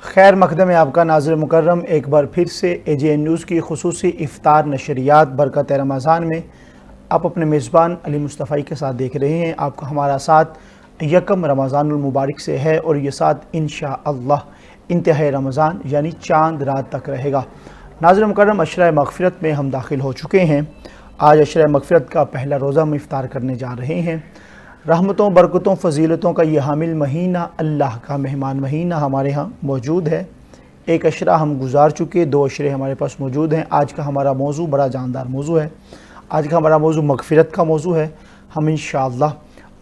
खैर मकदम आपका नाज़िर मुकर्रम, एक बार फिर से AJN न्यूज़ की खुसूसी इफ्तार नशरियात बरकत रमज़ान में आप अपने मेज़बान अली मुस्तफ़ी के साथ देख रहे हैं। आपका हमारा साथ यकम रमज़ानुल मुबारक से है और ये साथ इंशाअल्लाह इंतहाई रमज़ान यानी चांद रात तक रहेगा। नाज़िर मुकर्रम, अशरा मग़फ़िरत में हम दाखिल हो चुके हैं। आज अशरा मग़फ़िरत का पहला रोज़ा हम इफ्तार करने जा रहे हैं। रहमतों, बरकतों, फ़जीलतों का ये हामिल महीना, अल्लाह का मेहमान महीना हमारे यहाँ मौजूद है। एक अशरा हम गुजार चुके, 2 अशरे हमारे पास मौजूद हैं। आज का हमारा मौजू बड़ा जानदार मौजू है। आज का हमारा मौजू मग़फ़िरत का मौजू है। हम इंशाअल्लाह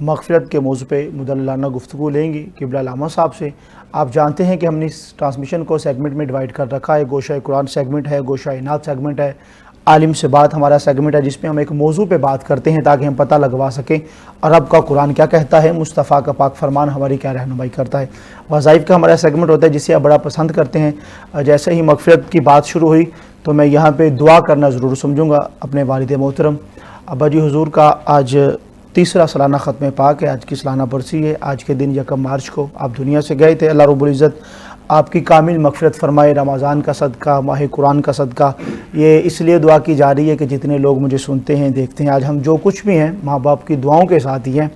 मग़फ़िरत के मौजू पे मुदल्लाना गुफ्तगू लेंगे क़िबला लामा साहब से। आप जानते हैं कि हमने इस ट्रांसमिशन को सेगमेंट में डिवाइड कर रखा है। गोशा कुरान सेगमेंट है, गोशा नात सेगमेंट है, आलिम से बात हमारा सेगमेंट है, जिसमें हम एक मौजू पे बात करते हैं ताकि हम पता लगवा सकें अरब का कुरान क्या कहता है, मुस्तफ़ा का पाक फरमान हमारी क्या रहनुमाई करता है। वज़ाइफ़ का हमारा सेगमेंट होता है जिसे आप बड़ा पसंद करते हैं। जैसे ही मग़फ़िरत की बात शुरू हुई तो मैं यहाँ पे दुआ करना ज़रूर समझूँगा अपने वालिद मोहतरम अब्बा जी हुज़ूर का। आज तीसरा सालाना ख़त्म पाक है, आज की सालाना बरसी है। आज के दिन 1 मार्च को आप दुनिया से गए थे। अल्लाह रब्बुल इज़्ज़त आपकी कामिल मग़फ़िरत फ़रमाए। रमज़ान का सदका, माह कुरान का सदका, ये इसलिए दुआ की जा रही है कि जितने लोग मुझे सुनते हैं, देखते हैं, आज हम जो कुछ भी हैं माँ बाप की दुआओं के साथ ही हैं,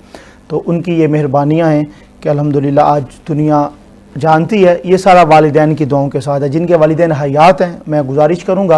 तो उनकी ये मेहरबानियाँ हैं कि अल्हम्दुलिल्लाह आज दुनिया जानती है ये सारा वालिदैन की दुआओं के साथ है। जिनके वालिदैन हयात हैं, मैं गुजारिश करूँगा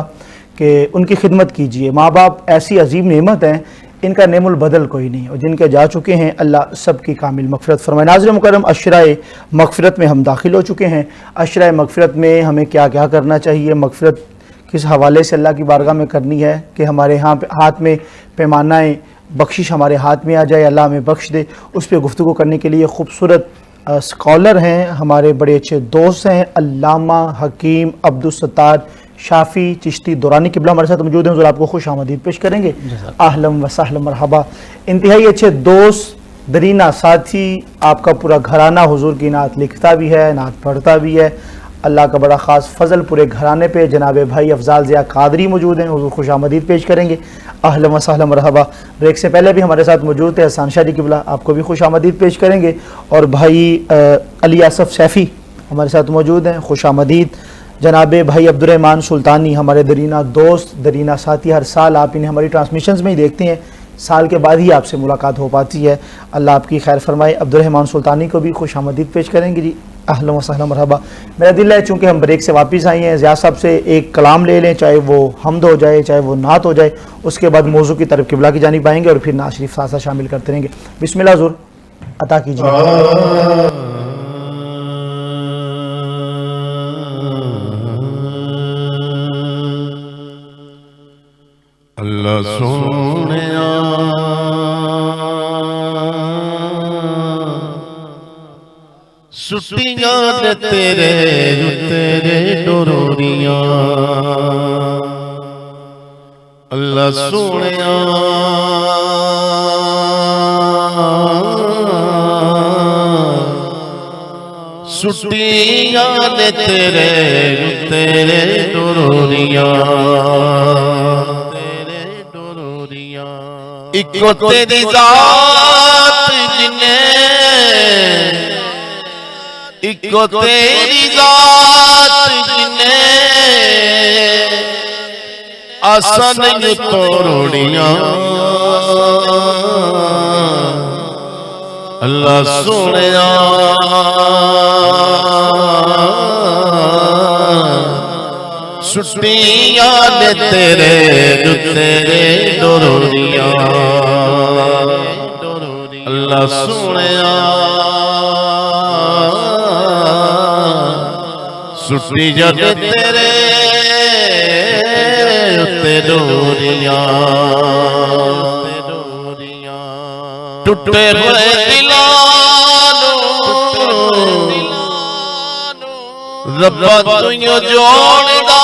कि उनकी खिदमत कीजिए। माँ बाप ऐसी अजीम नेमत हैं, इनका नेमुल बदल कोई नहीं, और जिनके जा चुके हैं अल्लाह सब की कामिल मग़फ़िरत फ़रमाए। नाज़िर मुकर्रम, अशराए मग़फ़िरत में हम दाखिल हो चुके हैं। अशराए मग़फ़िरत में हमें क्या क्या करना चाहिए, मग़फ़िरत किस हवाले से अल्लाह की बारगाह में करनी है कि हमारे यहाँ हाथ में पैमानाए बख्शिश हमारे हाथ में आ जाए, अल्लाह हमें बख्श दे। उस पर गुफ्तगू करने के लिए खूबसूरत स्कॉलर हैं, हमारे बड़े अच्छे दोस्त हैं, अल्लामा हकीम अब्दुल सत्तार शाफ़ी चिश्ती दुरानी क़िबला हमारे साथ मौजूद हैं। हुज़ूर आपको खुश आमदीद पेश करेंगे। आहलम व सहलम मरहबा। इंतहाई अच्छे दोस्त, दरीना साथी, आपका पूरा घराना हुज़ूर की नात लिखता भी है, नात पढ़ता भी है। अल्लाह का बड़ा ख़ास फ़ज़ल पूरे घराने पे जनाब भाई अफ़ज़ाल ज़िया कादरी मौजूद हैं। हुज़ूर खुश आमदीद पेश करेंगे। आहलम व सहलम मरहबा। ब्रेक से पहले भी हमारे साथ मौजूद थे हसन शाह जी क़िबला, आपको भी खुश आमदीद पेश करेंगे। और भाई अली आसफ़ सैफ़ी हमारे साथ मौजूद हैं, खुश आमदीद। जनाब भाई अब्दुर्रहमान सुल्तानी हमारे दरीना दोस्त, दरीना साथी, हर साल आप इन्हें हमारी ट्रांसमिशंस में ही देखते हैं, साल के बाद ही आपसे मुलाकात हो पाती है। अल्लाह आपकी खैर फरमाए। अब्दुर्रहमान सुल्तानी को भी खुश आमदीद पेश करेंगे जी। अहलन व सहलन मरहबा। मेरा दिल है चूँकि हम ब्रेक से वापस आए हैं, ज़िया साहब से एक कलाम ले लें, चाहे वो हम्द हो जाए, चाहे वो नात हो जाए, उसके बाद मौजू की तरफ क़िबला की जानिब आएंगे और फिर नात शरीफ साथ साथ शामिल करते रहेंगे। बिस्मिल्लाह हुज़ूर अता कीजिए। अल्लाह सोनिया सुटियां ने तेरे डोरियां, अल्लाह सोनिया सुटियां ने तेरे डोरियां, इको तेरी ज़ात जिने, इको तेरी ज़ात जिने आसन तोड़ियां, अल्लाह सोनिया सुटियां ने तेरे डोरियां, अल्लाह सोनिया सुटियां ने तेरे डोरियां, टूटे हुए दिलों रब्बा तुइयों जोड़दा,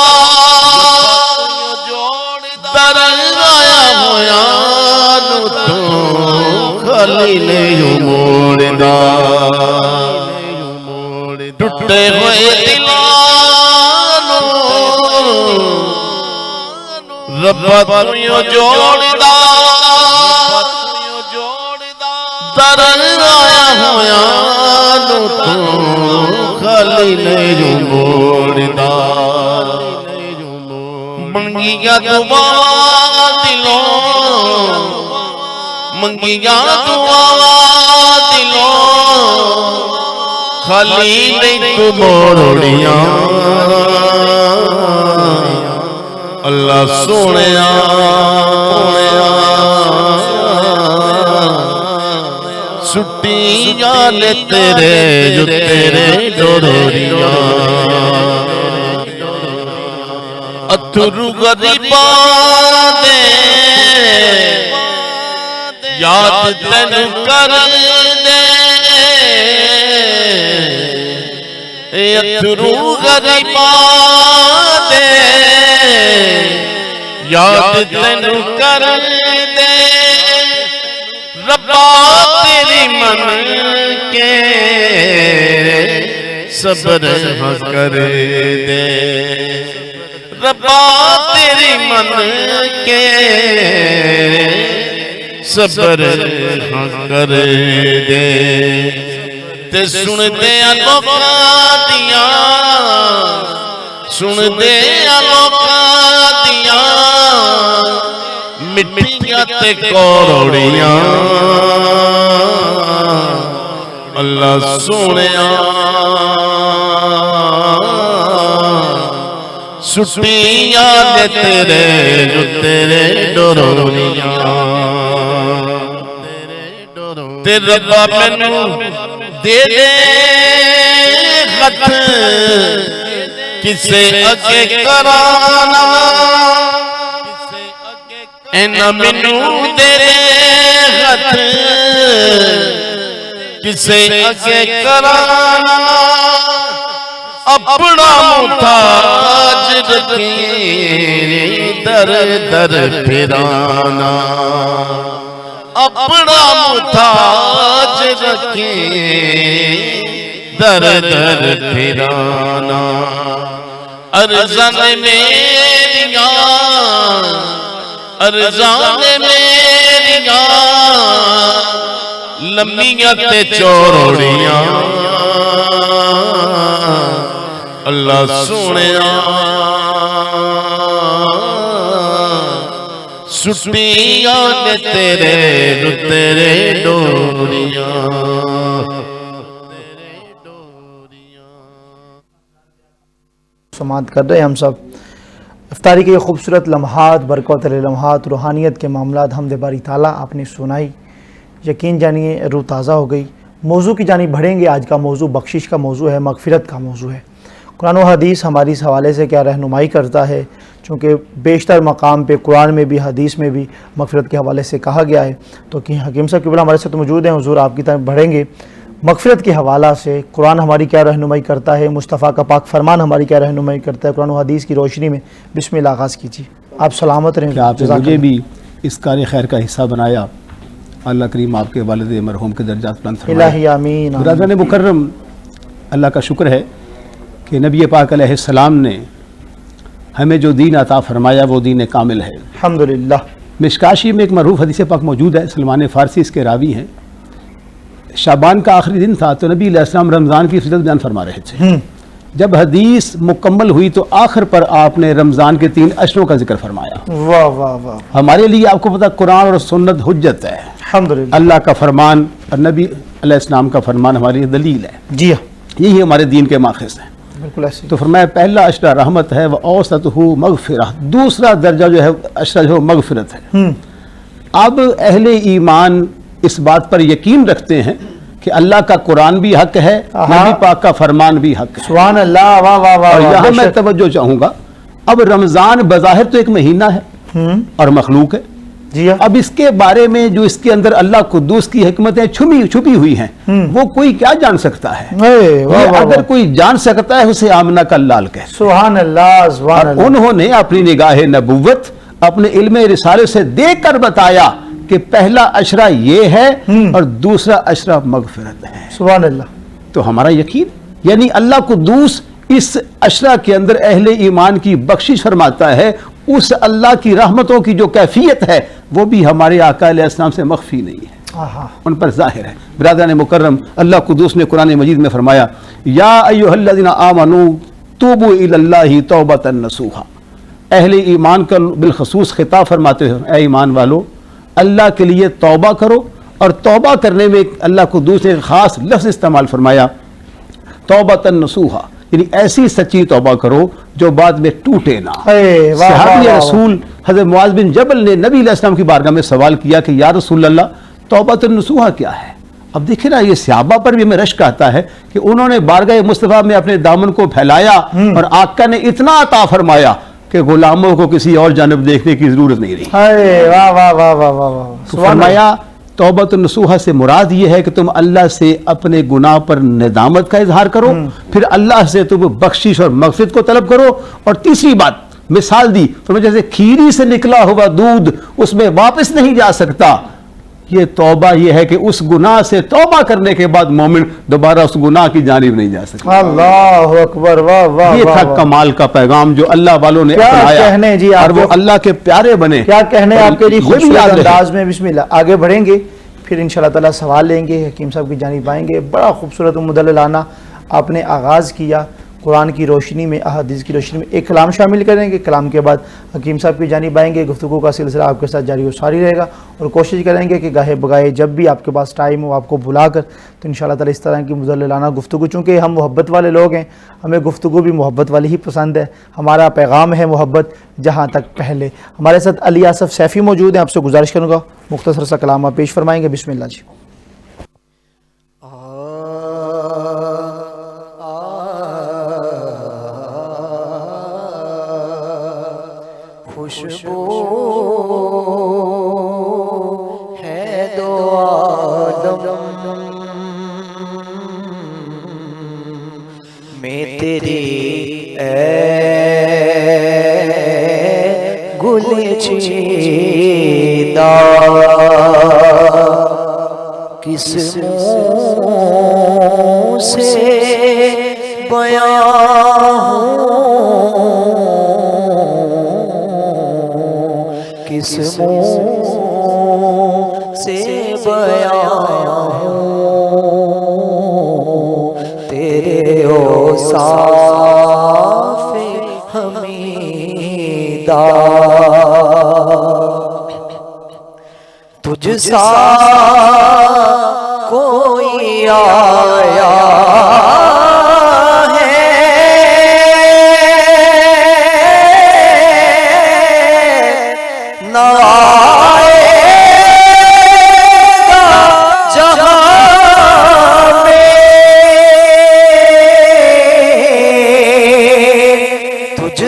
दर आया होया तू खाली नहीं मोड़दा, टूटे हुए दिलों रब्बा तुइयों जोड़दा, दर आया होया तू खाली नहीं मोड़दा मंगिया दुआ दिलों मंगिया दुआ दिलों खाली नहीं तू मोड़िया अल्लाह सोनिया सुट्टी जाले तेरे जो तेरे डोरिया अथरू गरीबा दे याद तन कर दे अथरू गरीबा दे याद तन कर दे रब्बा तेरी मन के सब्र कर दे रब्बा तेरी मन के सब्र कर दे ते सुन दे लोका दिया सुन दे लोका दिया मिट्टियां ते कौड़ियां अल्लाह सोनिया सुट्टियां दे तेरे जो तेरे डोरियां ते रब्बा मैनू दे दे खत किसे अगे कराना एना मैनू दे दे खत किसे अगे कराना अपना मुताज रखे दर दर फिराना अपना मुताज रखे दर दर फिराना अर्ज़ान मेरिया अर्ज़ान मेरिया लम्मियां ते चौड़ियां अल्लाह सोनिया सुट्टियां ने तेरे डोरियां समाअत कर रहे हैं हम सब इफ्तारी के खूबसूरत लम्हात बरकत लम्हात रूहानियत के मामलात हमद बारी ताला आपने सुनाई। यकीन जानिए रूह ताज़ा हो गई। मौजू की जानिब बढ़ेंगे। आज का मौजू बख्शिश का मौजू है, मगफ़िरत का मौजू है। कुरान व हदीस हमारी इस हवाले से क्या रहनुमाई करता है, चूँकि बेशतर मकाम पे कुरान में भी हदीस में भी मगफ़िरत के हवाले से कहा गया है। तो कि हकीम साहब क़िबला हमारे साथ मौजूद हैं, हुज़ूर आपकी तरफ बढ़ेंगे। मगफ़िरत के हवाला से कुरान हमारी क्या रहनुमाई करता है, मुस्तफ़ा का पाक फरमान हमारी क्या रहनुमाई करता है, कुरान व हदीस की रोशनी में बिस्मिल्लाह आगाज़ कीजिए। आप सलामत रहें। आपने मुझे भी इस कार्य खैर का हिस्सा बनाया। अल्लाह करीम आपके वालिद मरहूम के दर्जात बुलंद फरमाए। आमीन। बुरादान मुकर्रम, अल्लाह का शुक्र है कि नबी पाक अलैहिस्सलाम ने हमें जो दीन अता फरमाया वो दीन कामिल है। अल्हम्दुलिल्लाह। मिशकाशी में एक मरूफ हदीस पाक मौजूद है, सलमान फ़ारसी इसके रावी हैं। शाबान का आखिरी दिन था तो नबी अलैहिस्सलाम रमज़ान की फ़ज़ीलत बयान फरमा रहे थे। जब हदीस मुकम्मल हुई तो आखिर पर आपने रमज़ान के 3 अशरों का जिक्र फरमाया। वाह वाह वाह। हमारे लिए आपको पता कुरान और सुन्नत हुज्जत है। अल्हम्दुलिल्लाह। अल्लाह का फरमान और नबी अलैहिस्सलाम का फरमान हमारी दलील है। जी हाँ, यही हमारे दीन के माखज़ हैं। बिल्कुल ऐसे। तो फरमाया पहला अशरा रहमत है व औसतहु मग़फ़िरह, दूसरा दर्जा जो है अशरा जो मग़फ़िरत है। अब अहले ईमान इस बात पर यकीन रखते हैं कि अल्लाह का कुरान भी हक है, नबी पाक का फरमान भी हक है। सुभान अल्लाह। वाह वाह वाह। और यहाँ मैं तवज्जो चाहूँगा, अब रमज़ान बज़ाहिर तो एक महीना है और मखलूक है। जी अब इसके बारे में जो इसके अंदर अल्लाह कुद्दूस की हिकमतें छुपी हुई हैं, वो कोई क्या जान सकता है। अगर कोई जान सकता है उसे आमना का लाल कहे। सुभान अल्लाह। उन्होंने अपनी निगाह नबुव्वत अपने इल्म रिसाले से देख कर बताया कि पहला अशरा ये है और दूसरा अशरा मगफिरत है। सुभान अल्लाह। तो हमारा यकीन यानी अल्लाह कुद्दूस इस अशरा के अंदर अहले ईमान की बख्शिश फरमाता है। उस अल्लाह की रहमतों की जो कैफियत है वो भी हमारे आका अलैहिस्सलाम से मख्फी नहीं है। उन पर जाहिर है। बिरादरान मुकर्रम, अल्लाह कुदूस ने कुरान मजीद में फरमाया, या अय्युहल्लज़ीना आमनू तूबू इलल्लाहि तौबतन नसूहा। अहले ईमान का बिलखसूस खिताब फरमाते हो, ए ईमान वालो, अल्लाह के लिए तौबा करो। और तौबा करने में अल्लाह कुदूस ने ख़ास लफ्ज़ इस्तेमाल फरमाया, तौबतन नसूहा, यानी ऐसी सच्ची तौबा करो जो बाद में टूटे ना। सहाबी रसूल हज़रत मुआज़ बिन जबल ने नबी अलैहि सलाम की बारगाह में सवाल किया कि या रसूल अल्लाह, तौबतन नसूहा क्या है? अब देखिए ना, ये सहाबा पर भी हमें रश्क आता है कि उन्होंने बारगाह मुस्तफ़ा में अपने दामन को फैलाया और आका ने इतना अता फरमाया कि गुलामों को किसी और जानब देखने की जरूरत नहीं रही। वाह वाह वाह वाह वाह। फरमाया तौबत नसूहा से मुराद ये है कि तुम अल्लाह से अपने गुनाह पर निदामत का इजहार करो, फिर अल्लाह से तुम बख्शिश और मग़फ़िरत को तलब करो। और तीसरी बात मिसाल दी, तो जैसे खीरी से निकला हुआ दूध उसमें वापस नहीं जा सकता, ये तौबा ये है कि उस गुनाह से तौबा करने के बाद मोमिन दोबारा उस गुनाह की जानिब नहीं जा सकता। अल्लाह अकबर, वाह वाह। ये था कमाल का पैगाम जो अल्लाह वालों ने अपनाया जी, और वो अल्लाह के प्यारे बने। क्या कहने आपके लिए खूबसूरत अंदाज में। बिस्मिल्लाह, आगे बढ़ेंगे, फिर इंशाअल्लाह ताला सवाल लेंगे, हकीम साहब की जानिब आएंगे। बड़ा खूबसूरत मुदल्ललाना आपने आगाज़ किया, कुरान की रोशनी में, अहादीस की रोशनी में। एक कलाम शामिल करेंगे, कलाम के बाद हकीम साहब की जानिब आएंगे। गुफ्तगू का सिलसिला आपके साथ जारी व सारी रहेगा और कोशिश करेंगे कि गाहे बगाए जब भी आपके पास टाइम हो आपको बुलाकर, तो इंशाअल्लाह ताला इस तरह की मुदल्ललाना गुफ्तगू, चूँकि हम मोहब्बत वाले लोग हैं, हमें गुफ्तगू भी मोहब्बत वाली ही पसंद है। हमारा पैगाम है मोहब्बत जहाँ तक पहले। हमारे साथ अली आसफ़ सैफ़ी मौजूद हैं, आपसे गुजारिश करूँगा मुख्तसर सा कलाम आप पेश फरमाएंगे। बिस्मिल्लाह जी। खुशबू है दो आलम में तेरी गुल चीदा, किस मुँह से बयां किस मुँह से बयां तेरे औसाफ़ हमीदा, तुझ सा कोई आया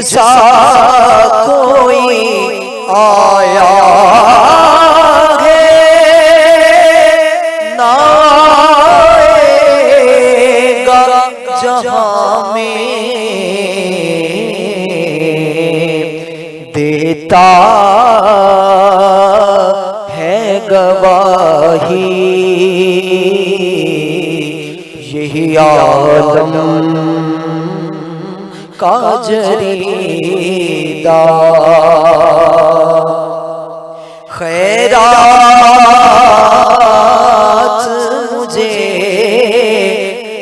सा कोई आया है ना आएगा जहाँ में, देता है गवाही यही आलम का जरीदा, खैरात मुझे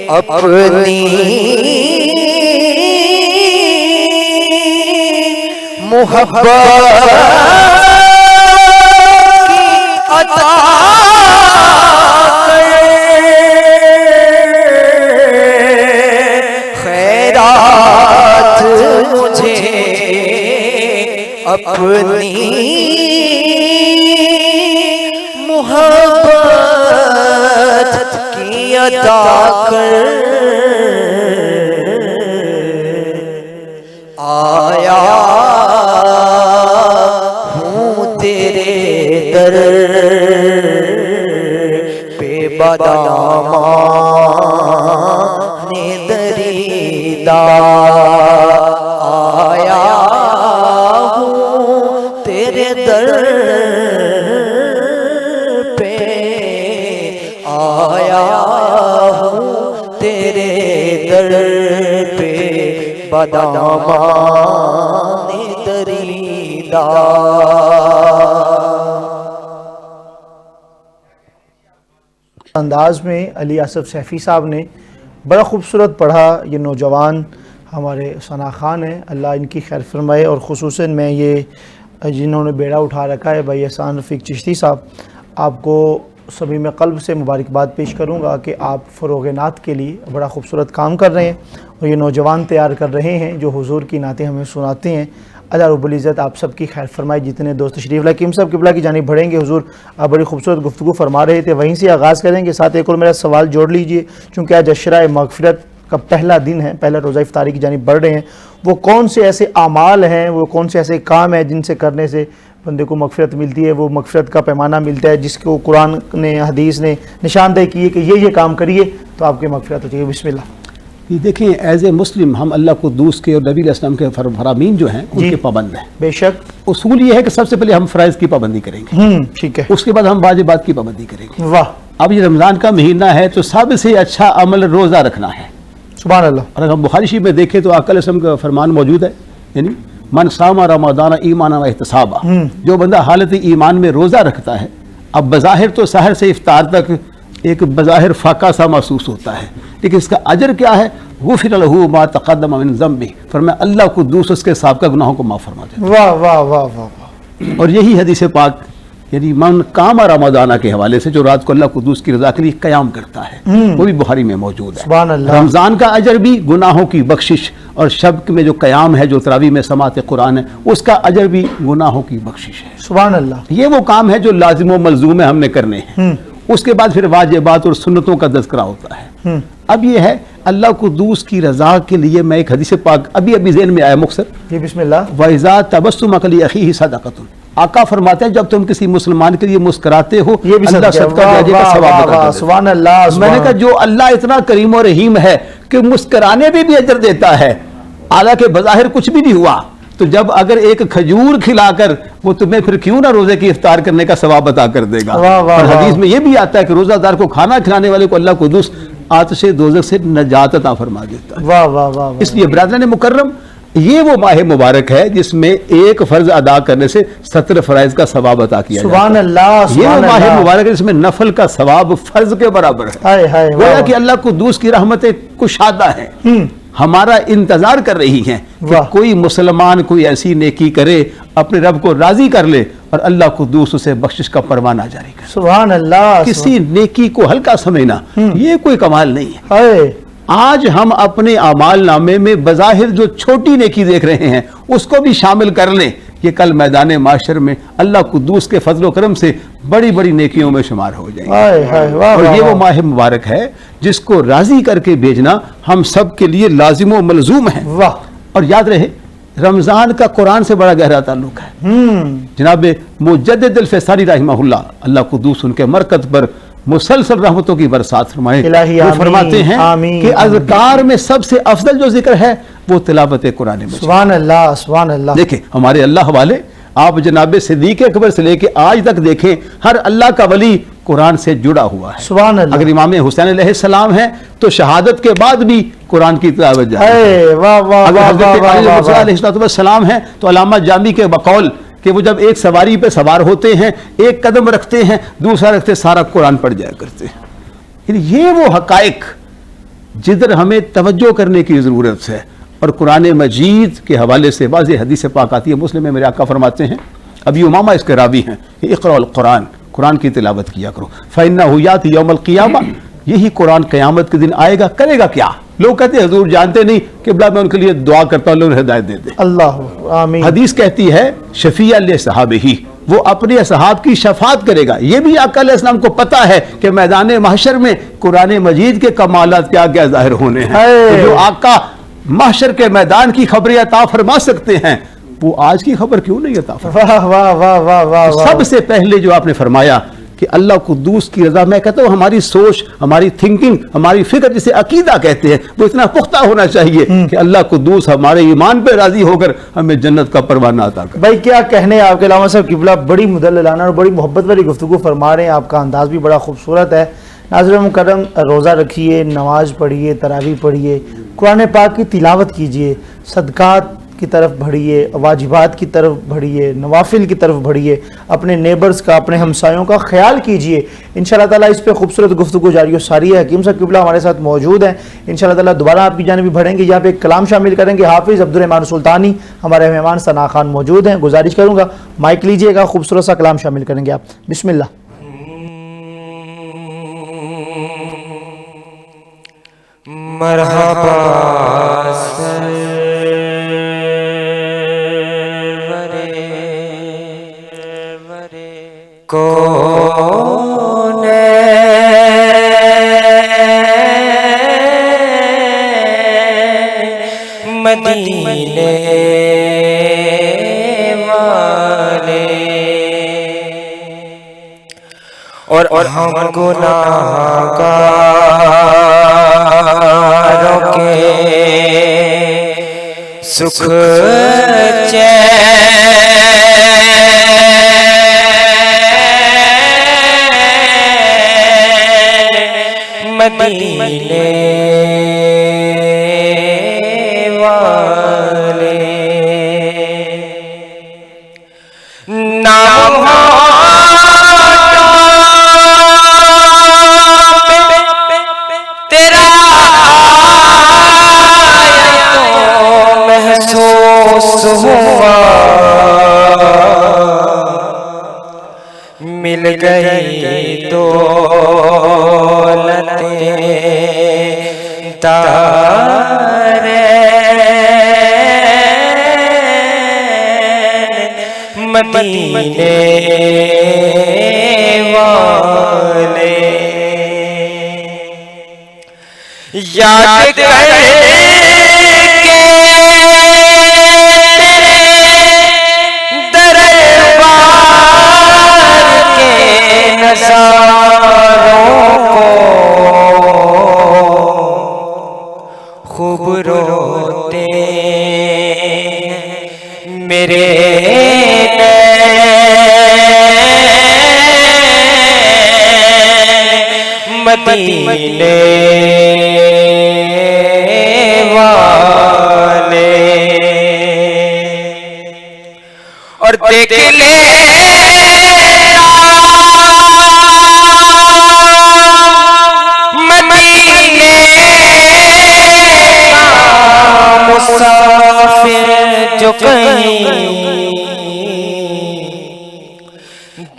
अपनी मोहब्बत की अता मुझे अपनी मोहब्बत की अता कर, आया हूँ तेरे दर पे बदामाने दरीदा, आया हूँ तेरे दर पे, आया हूँ तेरे दर पे बदामाने दरीदा। अंदाज में अली आसफ सैफ़ी साहब ने बड़ा ख़ूबसूरत पढ़ा। ये नौजवान हमारे सना खान हैं, अल्लाह इनकी खैर फरमाए। और ख़ुसूसन मैं ये जिन्होंने बेड़ा उठा रखा है भाई एहसान रफ़ीक चिश्ती साहब, आपको सभी में क़ल्ब से मुबारकबाद पेश करूँगा कि आप फ़रोग़ नात के लिए बड़ा ख़ूबसूरत काम कर रहे हैं और ये नौजवान तैयार कर रहे हैं जो हुज़ूर की नातें हमें सुनाते हैं। अल्लाह रब्बुल इज़्ज़त आप सबकी खैर फरमाए। जितने दोस्त तशरीफ़ लाए कीम साहब किबला की जानिब बढ़ेंगे। हुज़ूर आप बड़ी खूबसूरत गुफ्तगू फरमा रहे थे, वहीं से आगाज़ करेंगे। साथ एक और मेरा सवाल जोड़ लीजिए, चूँकि आज अशरा मग़फ़िरत का पहला दिन है, पहला रोज़ा इफ्तारी की जानिब बढ़ रहे हैं। वो कौन से ऐसे आमाल हैं, वो कौन से ऐसे काम हैं जिनसे करने से बंदे को मग़फ़िरत मिलती है, वो मग़फ़िरत का पैमाना मिलता है जिसको कुरान ने हदीस ने निशानदेही की है कि ये काम करिए तो आपकी मग़फ़िरत हो जाएगी। बिस्मिल्लाह। ये देखें, एज ए मुस्लिम हम अल्लाह कुद्दूस के और नबी अलैहिस्सलाम के फरामीन जो हैं उनके पाबंद हैं। बेशक उसूल ये है कि सबसे पहले हम फ़राइज़ की पाबंदी करेंगे, ठीक है, उसके बाद हम वाजिबात की पाबंदी करेंगे। वाह। अब ये रमज़ान का महीना है तो सबसे अच्छा अमल रोज़ा रखना है। सुभान अल्लाह। और अगर हम बुखारी शरीफ में देखें तो आका अलैहि का फरमान मौजूद है, यानी मन सामा रमज़ान ईमाना व एहतिसाबा, जो बंदा हालत ईमान में रोज़ा रखता है। अब बज़ाहिर तो सहर से इफ्तार तक एक बज़ाहिर फाका सा महसूस होता है, लेकिन इसका अजर क्या है? गुफ़िर लहू मा तक़द्दम मिन ज़म्बी, फरमाया अल्लाह कुद्दूस उसके साबिक़ा गुनाहों को माफ़ फरमा देता है। वाह वाह वाह वाह। और यही हदीस पाक यानी मन कामा रमज़ाना के हवाले से जो रात को अल्लाह कुद्दूस की रज़ा के लिए क़याम करता है, वो भी बुखारी में मौजूद है। सुभान अल्लाह। रमज़ान का अजर भी, गुनाहों की बख्शिश, और शब में जो क़याम है, जो तरावी में समात कुरान है, उसका अजर भी गुनाहों की बख्शिश है। सुभान अल्लाह। ये वो काम है जो लाजिम व मलजूम है, हमने करने हैं। उसके बाद फिर वाजिबात और सुन्नतों का तज़किरा होता है। अब ये है अल्लाह कुद्दूस की रज़ा के लिए मैं एक हदीस पाक अभी ज़हन में आया मुख्तसर, जी बिस्मिल्लाह। वइज़ा तबस्सुम अकली अखीही सदक़तुन, आका फरमाते हैं जब तुम किसी मुसलमान के लिए मुस्कुराते हो ये भी अल्लाह सदका भेजे का सवाब देता है। सुभान अल्लाह। मैंने कहा जो अल्लाह इतना करीम और रहीम है कि मुस्कुराने में भी अजर देता है, हालांकि बज़ाहिर कुछ भी नहीं हुआ, तो जब अगर एक खजूर खिलाकर वो तुम्हें फिर क्यों ना रोजे की इफ्तार करने का सवाब अता कर देगा। और हदीस में ये भी आता है कि रोजादार को खाना खिलाने वाले को अल्लाह कुद्दूस आतिशे दोज़ख से नजात अता फरमा देता है। वाह वाह वाह। इसलिए बिरादरान मुकर्रम, ये वो माह मुबारक है जिसमें एक फर्ज अदा करने से 17 फराइज का सवाब अता किया जाता है। सुभान अल्लाह। ये वो माह मुबारक है जिसमें नफल का सवाब फर्ज के बराबर है। हाय हाय। गोया कि अल्लाह कुद्दूस की रहमतें कुशादा है, हमारा इंतजार कर रही हैं कि कोई मुसलमान कोई ऐसी नेकी करे, अपने रब को राजी कर ले और अल्लाह कुद्दूस उसे बख्शिश का परवाना जारी करे। सुभान अल्लाह। किसी नेकी को हल्का समझना ये कोई कमाल नहीं है। हाय। आज हम अपने अमाल नामे में बज़ाहिर जो छोटी नेकी देख रहे हैं उसको भी शामिल कर लें, ये कल मैदान माशर में अल्लाह कुद्दूस के फजल करम से बड़ी बड़ी नेकियों में शुमार हो जाएंगे। हाय हाय। वाह। और ये वो माह मुबारक है जिसको राजी करके भेजना हम सब के लिए लाजिम व मलजूम है। वाह। और याद रहे रमजान का कुरान से बड़ा गहरा ताल्लुक है। जनाब मुजद्दिद अल-फ़ैसाली रहमहुल्लाह, अल्लाह कुद्दूस उनके मरकत पर मुसलसल रहमतों की बरसात फरमाए, वो फरमाते हैं कि अज़कार में सबसे अफजल जो जिक्र है वो तिलावत कुरान मजीद। सुभान अल्लाह। सुभान अल्लाह। देखें हमारे अल्लाह वाले, आप जनाब सिद्दीक़ अकबर से लेके आज तक देखें, हर अल्लाह का वली कुरान से जुड़ा हुआ है। सुभान अल्लाह। अगर इमाम हुसैन अलैहिस्सलाम है तो शहादत के बाद भी कुरान की तिलावत जारी है। वाह वाह। अगर हज़रत अली अलैहिस्सलाम है तो अल्लामा जामी के बकौल कि वो जब एक सवारी पे सवार होते हैं, एक कदम रखते हैं, दूसरा रखते, सारा कुरान पढ़ जाया करते हैं। ये वो हकाइक जिधर हमें तवज्जो करने की ज़रूरत है। और कुरान मजीद के हवाले से वाज़ेह हदीस पाक आती है, मुस्लिम में मेरे आका फरमाते हैं, अभी उमामा इसके रावी हैं, इक़राउल कुरान, कुरान की तिलावत किया करो, फ़इन्नहु याती यौमल क़ियामा, यही कुरान क़यामत के दिन आएगा, करेगा क्या? लोग कहते हैं हुजूर जानते नहीं, किबला मैं उनके लिए दुआ करता हूँ, लोग हिदायत दे दे। अल्लाह आमीन। हदीस कहती है शफीअ ले सहाबही, वो अपने सहाब की शफात करेगा। ये भी आका अलैहिस्सलाम को पता है कि मैदान महशर में कुरान मजीद के कमालात क्या क्या जाहिर होने हैं। तो जो आका महशर के मैदान की खबरें अता फरमा सकते हैं, वो आज की खबर क्यों नहीं अता फरमा? वाह वाह वाह वाह वाह। सबसे पहले जो आपने फरमाया कि अल्लाह कुद्दूस की रजा, मैं कहता हूँ हमारी सोच, हमारी थिंकिंग, हमारी फिक्र, जिसे अकीदा कहते हैं, वो इतना पुख्ता होना चाहिए कि अल्लाह कुद्दूस हमारे ईमान पे राजी होकर हमें जन्नत का परवाना अता करे। भाई क्या कहने आपके अल्लामा साहब किबला, बड़ी मुदल्ललाना और बड़ी मोहब्बत वाली गुफ्तगू फरमा रहे हैं, आपका अंदाज भी बड़ा खूबसूरत है। नाज़रीन मुकर्रम, रोज़ा रखिए, नमाज पढ़िए, तरावी पढ़िए, कुरान पाक की तिलावत कीजिए, सदक़ात की तरफ बढ़िए, वाजिबात की तरफ बढ़िए, नवाफिल की तरफ बढ़िए, अपने नेबर्स का, अपने हमसायों का ख्याल कीजिए। इंशाअल्लाह ताला इस पर खूबसूरत गुफ्तगू जारी व सारी है। हकीम साहब क़िबला हमारे साथ मौजूद हैं। इंशाअल्लाह ताला दोबारा आपकी जानिब बढ़ेंगे। यहाँ पे एक कलाम शामिल करेंगे। हाफिज़ अब्दुल रहमान सुल्तानी हमारे मेहमान सना खान मौजूद हैं। गुजारिश करूँगा माइक लीजिएगा, खूबसूरत सा कलाम शामिल करेंगे आप। बिस्मिल्लाह। मरहबा सरवरे कौन मदीने वाले और हम गुनाहगारों के सुख चैन मदीने वाले नाम तेरा महसूस हुआ, मिल गई दौलतें दारैन मदीने वाले। याद करके दरबार के नज़ारों को खूब रोते मेरे मदीने वाले। और देख ले मदीने का मुसाफिर जो कहीं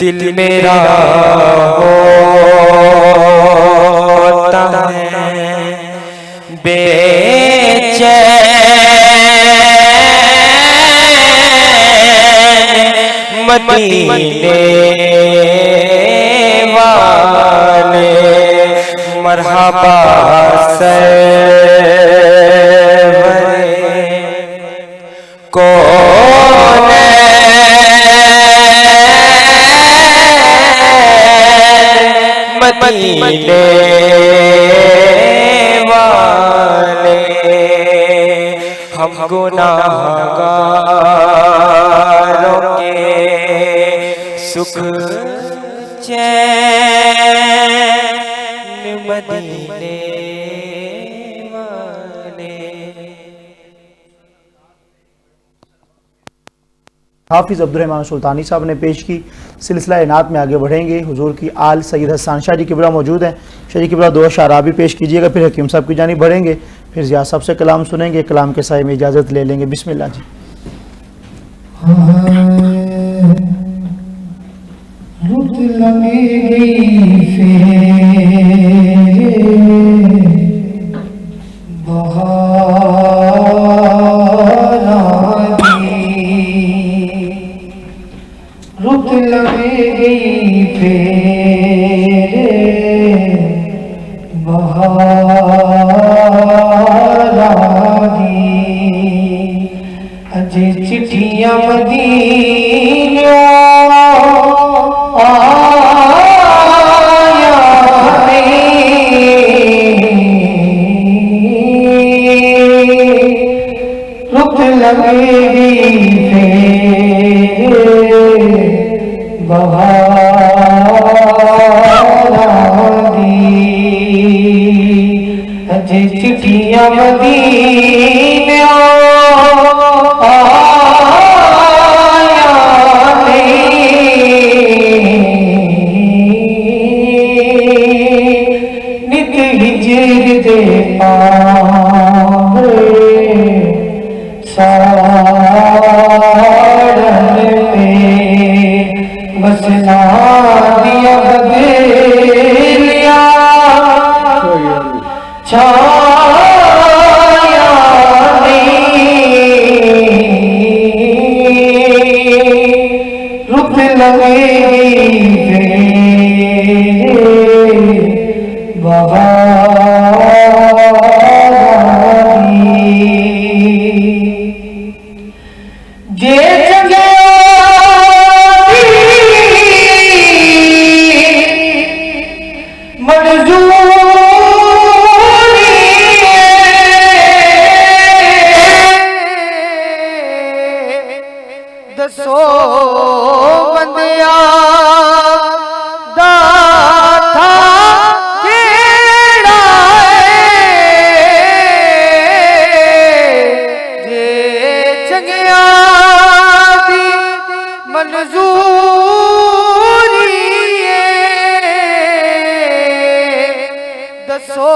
दिल मेरा होता है बेचैन मदीने वाले। मरहबा सरवरे कौन मदीने वाले। हम गुनाहगारों के सुख चैन मदीने वाले। हाफिज़ अब्दुल रहमान सुल्तानी साहब ने पेश की। सिलसिला इनात में आगे बढ़ेंगे। हुजूर की आल सैयद हसन शाह जी क़िबला मौजूद हैं। शाह जी क़िबला दो अशारा भी पेश कीजिएगा, फिर हकीम साहब की जानिब बढ़ेंगे, फिर ज़िया साहब से कलाम सुनेंगे। कलाम के साए में इजाज़त ले लेंगे। बिस्मिल्लाह जी। रुत लगेगी रुत लगेगी फेरे बहारागी। अजे चिट्ठियां मदीने आया रुत लगेगी फेरे बहारागी। अजे चिट्ठियां मदीने आया मसला दिया बदलिया छाया नहीं रुत लगेगी जे दसो बंदिया दा था केड़ा जे चंगिया दी मंजूरी दसो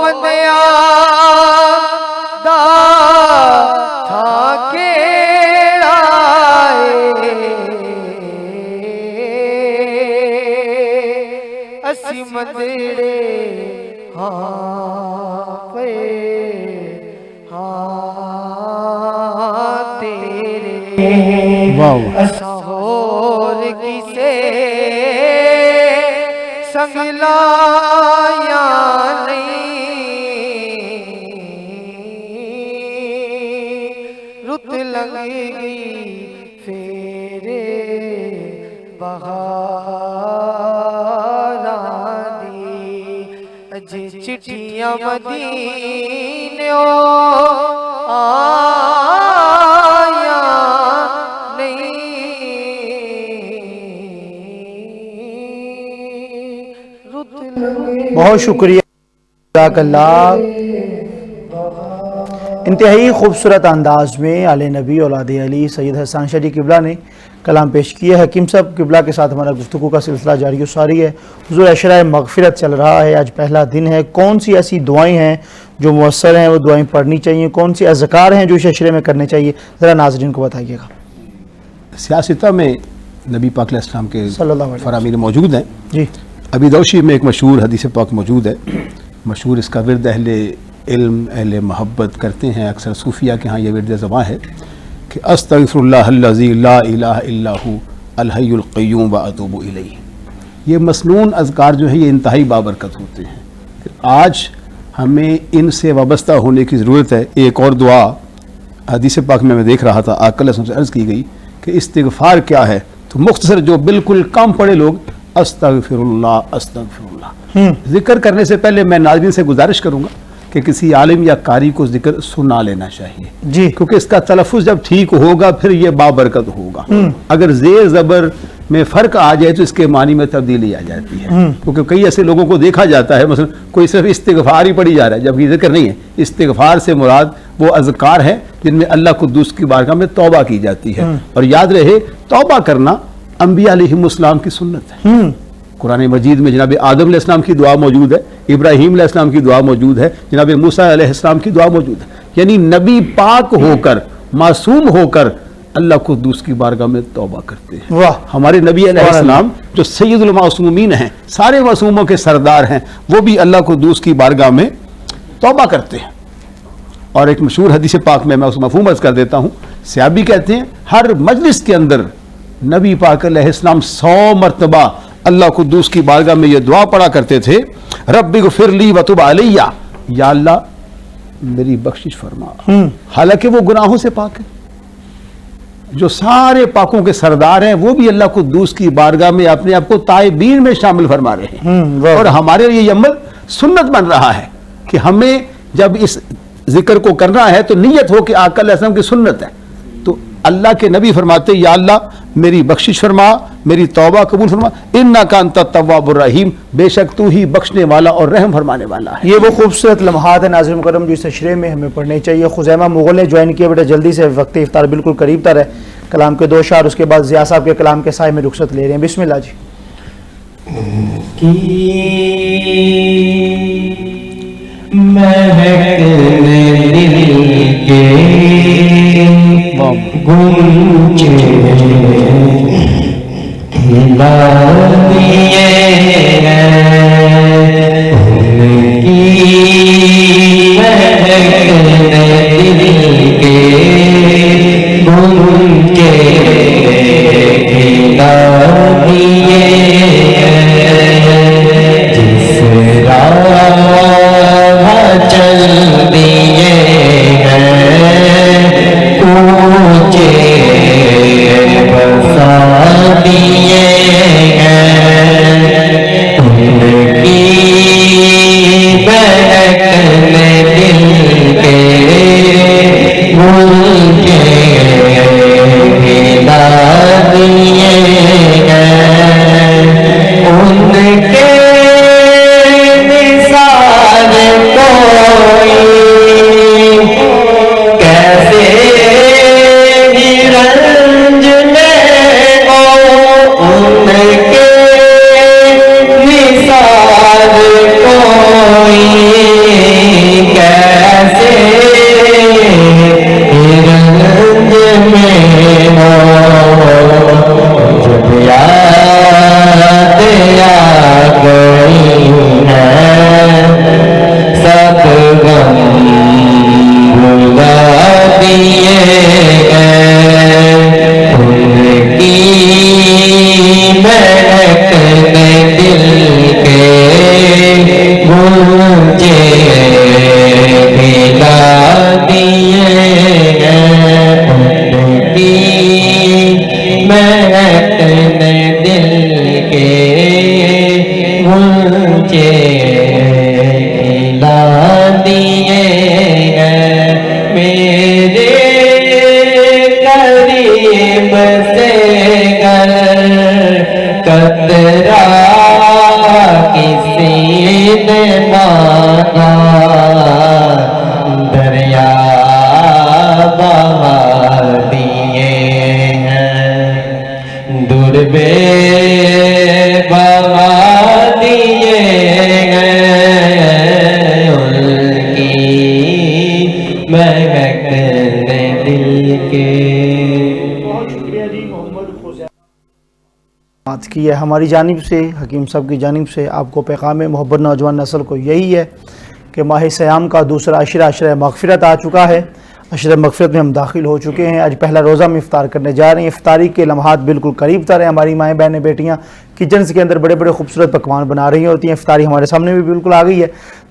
बंदिया दा था केड़ा असी मंदिरे हाँ पे हाँ तेरे वाह असा होर किसे संग लाया नहीं रुत लगेगी फेरे बहारा दी अजे चिट्ठियां मदीने आया नहीं रुत लगे बहुत शुक्रिया जज़ाकल्लाह। इंतहाई खूबसूरत अंदाज में आले नबी औलाद अली सैयद हसन शाह जी किबला ने कलाम पेश किया है। हकीम साहब किबला के साथ हमारा गुफ्तगू का सिलसिला जारी व सारी है। हुज़ूर अशरा मग़फ़िरत चल रहा है, आज पहला दिन है। कौन सी ऐसी दुआएं हैं जो मुअस्सर हैं, वो दुआएं पढ़नी चाहिए? कौन सी अज़कार हैं जो इस अशरे में करने चाहिए? ज़रा नाज़रीन को बताइएगा। सियासता में नबी पाक अलैहिस्सलाम के सल्लल्लाहु अलैहि फरामीन मौजूद हैं। जी अबी दाऊद शरीफ में एक मशहूर हदीस पाक मौजूद है। मशहूर इसका विर्द अहले इल्म अहले मोहब्बत करते हैं। अक्सर सूफिया के यहाँ यह विर्द ज़बां है कि अस्तग़फिरुल्लाहल्लज़ी ला इलाहा इल्ला हु अल हय्युल क़य्यूम व अतूबु इलैहि। ये मसनून अज़कार जो है ये इंतहाई बाबरकत होते हैं। आज हमें इनसे वाबस्ता होने की ज़रूरत है। एक और दुआ हदीस पाक में मैं देख रहा था, आका अलैहि से अर्ज़ की गई कि इस्तिग़फ़ार क्या है, तो मुख्तसर जो बिल्कुल कम पढ़े लोग अस्तग़फिरुल्लाह अस्तग़फिरुल्लाह। जिक्र करने से पहले मैं नाज़रीन से गुजारिश करूँगा कि किसी आलिम या कारी को जिक्र सुना लेना चाहिए जी, क्योंकि इसका तलफ़ुज़ जब ठीक होगा फिर ये बाबरकत होगा। अगर ज़ेर ज़बर में फ़र्क आ जाए तो इसके मानी में तब्दीली आ जाती है। क्योंकि कई ऐसे लोगों को देखा जाता है, मसलन कोई सिर्फ इस्तिग़फ़ार ही पढ़ी जा रहा है जबकि जिक्र नहीं है। इस्तिग़फ़ार से मुराद वो अज़कार है जिनमें अल्लाह कुद्दूस की बारगाह में तौबा की जाती है। और याद रहे तौबा करना अंबिया अलैहिमुस्सलाम की सुन्नत है। कुरान मजीद में जनाब आदम अलैहिस्सलाम की दुआ मौजूद है, इब्राहीम अलैहिस्सलाम की दुआ मौजूद है, जनाब मूसा अलैहिस्सलाम की दुआ मौजूद है। यानी नबी पाक होकर मासूम होकर अल्लाह कुद्दूस की बारगाह में तौबा करते हैं। वाह, हमारे नबी अलैहिस्सलाम जो सैयदुल मासूमीन हैं, सारे मासूमों के सरदार हैं, वो भी अल्लाह कुद्दूस की बारगाह में तौबा करते हैं। और एक मशहूर हदीस पाक में मैं उस मफ़हूम अर्ज़ कर देता हूँ। सहाबी कहते हैं हर मजलिस के अंदर नबी पाक अलैहिस्सलाम 100 मरतबा अल्लाह कुद्दूस की बारगाह में ये दुआ पढ़ा करते थे, रब्बिग़फ़िरली व तुब अलैया, या अल्लाह मेरी बख्शिश फरमा। हालांकि वो गुनाहों से पाक है, जो सारे पाकों के सरदार हैं वो भी अल्लाह कुद्दूस की बारगाह में अपने आप को ताइबीन में शामिल फरमा रहे हैं। और हमारे लिए ये अमल सुन्नत बन रहा है कि हमें जब इस जिक्र को करना है तो नियत हो कि आका अलैहिस्सलाम की सुन्नत है। तो अल्लाह के नबी फरमाते, या अल्लाह मेरी बख्शिश फरमा, मेरी तौबा कबूल फरमा, इन्नका अंत तव्वाबुर रहीम, बेशक तू ही बख्शने वाला और रहम फरमाने वाला है। ये वो खूबसूरत लम्हात है नाज़रीन मुकर्रम जो इस अशरे में हमें पढ़ने चाहिए। खुज़ैमा मुग़ल ने ज्वाइन किया, बेटा जल्दी से, वक्त इफ्तार बिल्कुल करीब तर है। कलाम के 2 शार, उसके बाद ज़िया साहब के कलाम के साए में रुखसत ले रहे हैं। बिस्मिल्लाह जी। महकने दिल के गूंजे खिला दिए उनकी महकने दिल के उनके खिला दिए जिस राह चल दिए ऊंचे बसा दिए उनकी महकने दिल के उनके खिला दिए उनके निसार कोई कैसे निरंज में हो उनके निसार कोई कैसे निरंज में हो जब याद आ गई है सब गम भुला दिए उनकी महकने दिल के गूंजे खिला दिए उनकी महकने दिल के गूंजे खिला दिए मेरे करीब से गर कतरा किसी ने माना दरिया बहा दिए हैं दुर्बे बहा दिए हैं उनकी महकने दिल के बात की है हमारी जानिब से, हकीम साहब की जानिब से आपको पैगाम मोहब्बत नौजवान नस्ल को यही है कि माह सयाम का दूसरा अशरा अशरा मगफ़िरत आ चुका है। अशरा मगफ़िरत में हम दाखिल हो चुके हैं। आज पहला रोज़ा हम इफ्तार करने जा रहे हैं। इफ्तारी के लम्हात बिल्कुल करीब तर हैं। हमारी माएँ बहनें बेटियाँ किचन्स के अंदर बड़े बड़े खूबसूरत पकवान बना रही होती हैं। इफ्तारी हमारे सामने भी बिल्कुल आ गई है।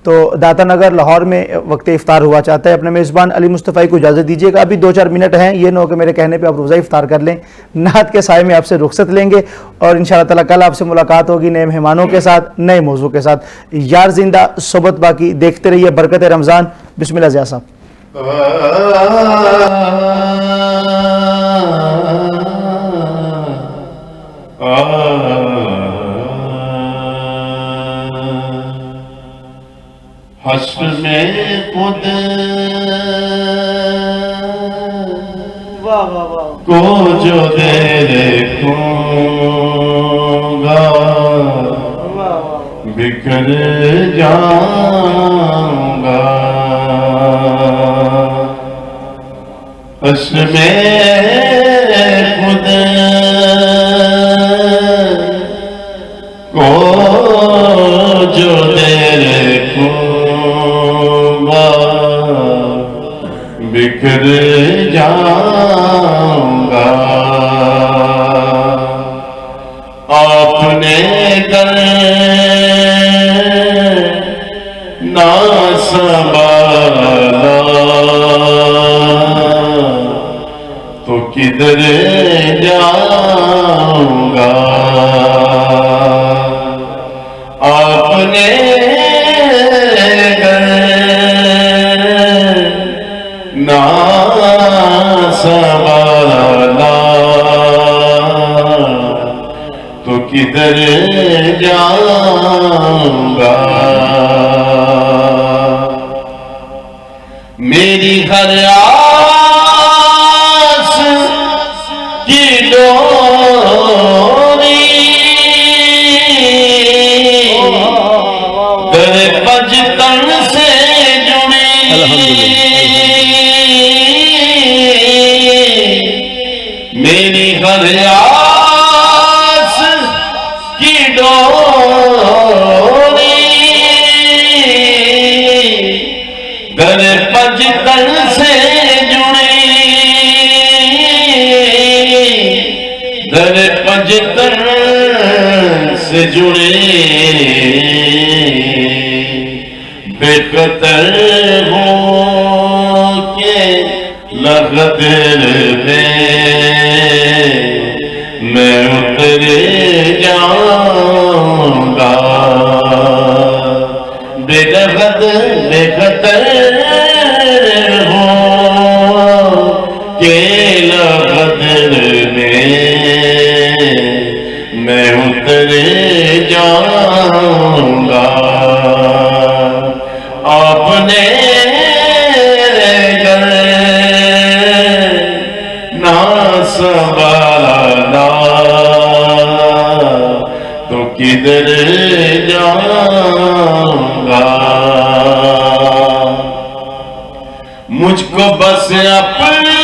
तो दाता नगर लाहौर में वक्त इफ्तार हुआ चाहता है। अपने मेज़बान अली मुस्तफ़ाई को इजाज़त दीजिएगा। अभी 2-4 मिनट हैं, ये न हो कि मेरे कहने पे आप रोज़ा इफ्तार कर लें। नात के साए में आपसे रुखसत लेंगे और इंशाअल्लाह ताला कल आपसे मुलाकात होगी नए मेहमानों के साथ, नए मौजू के साथ। यार जिंदा सोबत बाकी, देखते रहिए बरकत रमज़ान। बिस्मिल्लाह ज़िया साहब। हश्र में खुद को जो दे देखूंगा बिखर जाऊंगा हश्र में खुद को जो दे देखूंगा बिखर जाऊंगा आपने कर ना संभाला तो किधर जाऊंगा आपने कर ना संभाला तो किधर जाऊंगा मेरी हर आस की डोरी दर बजतन से जुड़ी मेरी हर आस दर पंजतन से जुड़े बेकतर हो के लगदर में मैं उतरे जाऊंगा। बेदखत बेखतर हो के लगदर में मैं उतरे जाऊंगा। आपने ना संभाला तो किधर जाऊंगा। मुझको बस अपने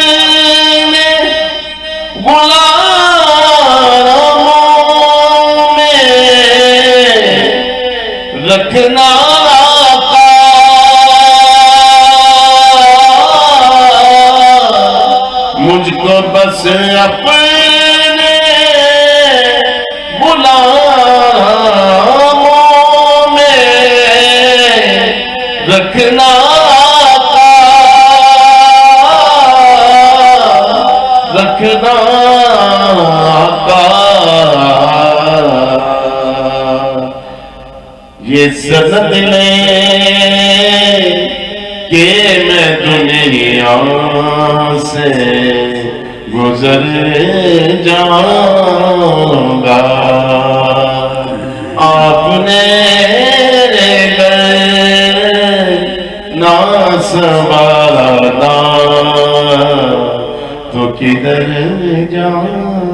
गुलामों में रखना मुझको बस अपने गुलामों में रखना रखना ये सनद ले कि मैं दुनिया से गुजर जाऊंगा। आपने ना संभाला तो किधर जाऊंगा।